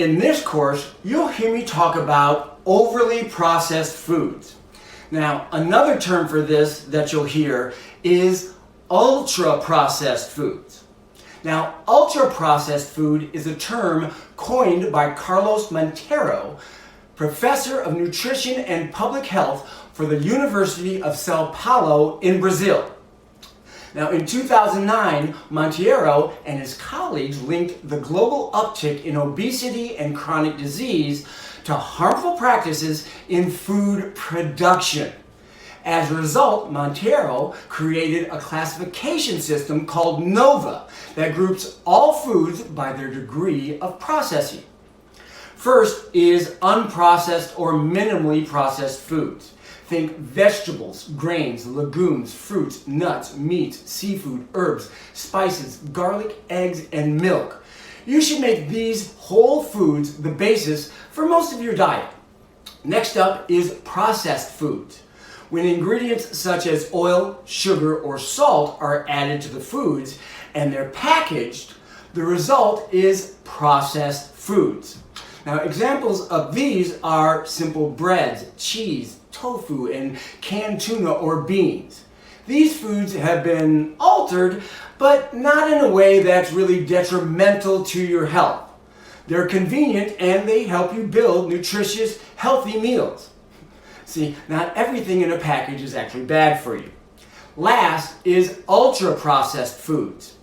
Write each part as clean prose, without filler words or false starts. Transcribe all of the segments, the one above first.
In this course, you'll hear me talk about overly processed foods. Now, another term for this that you'll hear is ultra-processed foods. Now, ultra-processed food is a term coined by Carlos Monteiro, professor of nutrition and public health for the University of Sao Paulo in Brazil. Now, in 2009, Monteiro and his colleagues linked the global uptick in obesity and chronic disease to harmful practices in food production. As a result, Monteiro created a classification system called NOVA that groups all foods by their degree of processing. First is unprocessed or minimally processed foods. Think vegetables, grains, legumes, fruits, nuts, meat, seafood, herbs, spices, garlic, eggs, and milk. You should make these whole foods the basis for most of your diet. Next up is processed foods. When ingredients such as oil, sugar, or salt are added to the foods and they're packaged, the result is processed foods. Now, examples of these are simple breads, cheese, tofu, and canned tuna or beans. These foods have been altered, but not in a way that's really detrimental to your health. They're convenient and they help you build nutritious, healthy meals. See, not everything in a package is actually bad for you. Last is ultra-processed foods.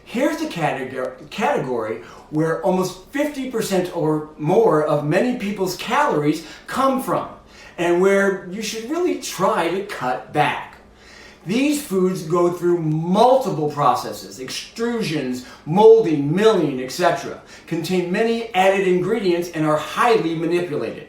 Here's the category where almost 50% or more of many people's calories come from, and where you should really try to cut back. These foods go through multiple processes, extrusions, molding, milling, etc., contain many added ingredients and are highly manipulated.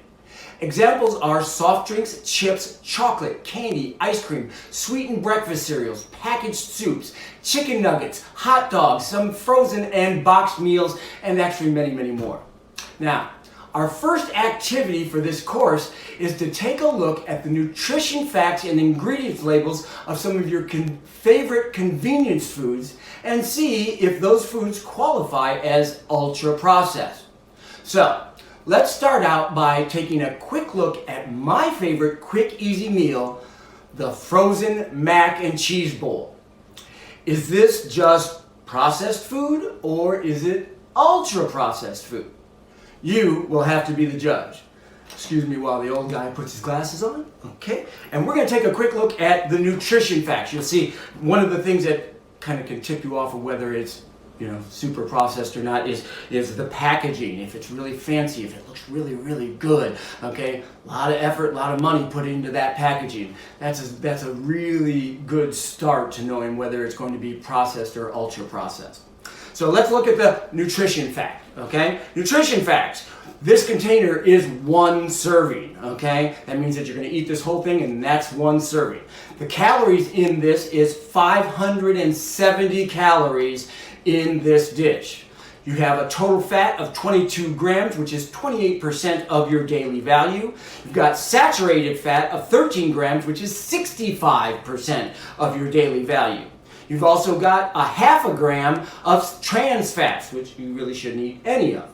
Examples are soft drinks, chips, chocolate, candy, ice cream, sweetened breakfast cereals, packaged soups, chicken nuggets, hot dogs, some frozen and boxed meals, and actually many, many more. Now, our first activity for this course is to take a look at the nutrition facts and ingredients labels of some of your favorite convenience foods and see if those foods qualify as ultra-processed. So, let's start out by taking a quick look at my favorite quick, easy meal, the frozen mac and cheese bowl. Is this just processed food or is it ultra-processed food? You will have to be the judge. Excuse me while the old guy puts his glasses on. Okay, and we're going to take a quick look at the nutrition facts. You'll see one of the things that kind of can tip you off of whether it's super processed or not is the packaging. If it's really fancy, if it looks really, really good, okay? A lot of effort, a lot of money put into that packaging. That's a really good start to knowing whether it's going to be processed or ultra processed. So let's look at the nutrition fact, okay? Nutrition facts. This container is one serving, okay? That means that you're going to eat this whole thing and that's one serving. The calories in this is 570 calories in this dish. You have a total fat of 22 grams, which is 28% of your daily value. You've got saturated fat of 13 grams, which is 65% of your daily value. You've also got a half a gram of trans fats, which you really shouldn't eat any of.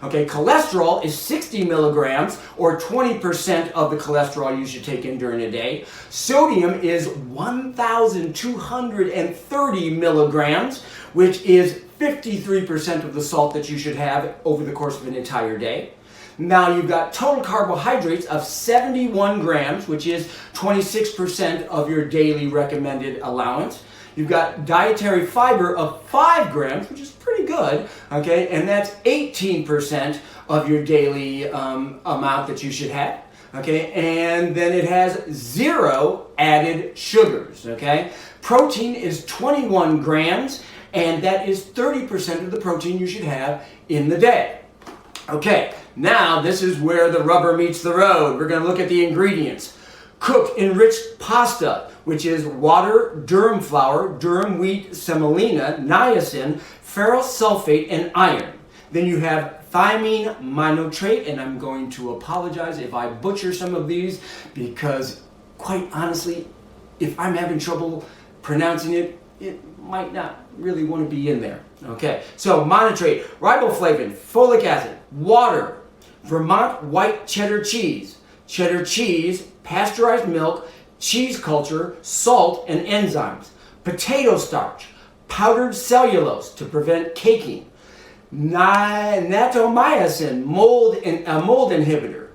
Okay, cholesterol is 60 milligrams, or 20% of the cholesterol you should take in during a day. Sodium is 1,230 milligrams, which is 53% of the salt that you should have over the course of an entire day. Now you've got total carbohydrates of 71 grams, which is 26% of your daily recommended allowance. You've got dietary fiber of 5 grams, which is pretty good, okay, and that's 18% of your daily amount that you should have, okay, and then it has 0 added sugars, okay. Protein is 21 grams, and that is 30% of the protein you should have in the day. Okay, now this is where the rubber meets the road. We're going to look at the ingredients. Cooked enriched pasta, which is water, durum flour, durum wheat, semolina, niacin, ferrous sulfate, and iron. Then you have thiamine monotrate, and I'm going to apologize if I butcher some of these because, quite honestly, if I'm having trouble pronouncing it, it might not really want to be in there. Okay, so monotrate, riboflavin, folic acid, water, Vermont white cheddar cheese, pasteurized milk, cheese culture, salt, and enzymes, potato starch, powdered cellulose to prevent caking, natomycin, mold inhibitor,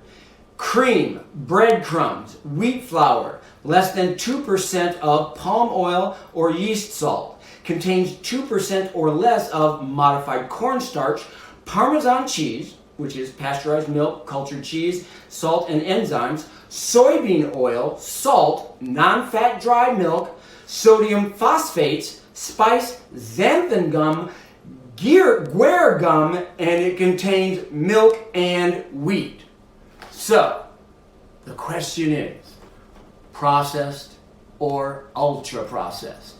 cream, breadcrumbs, wheat flour, less than 2% of palm oil or yeast salt, contains 2% or less of modified cornstarch, Parmesan cheese, which is pasteurized milk, cultured cheese, salt, and enzymes, soybean oil, salt, non-fat dry milk, sodium phosphates, spice, xanthan gum, guar gum, and it contains milk and wheat. So, the question is, processed or ultra-processed?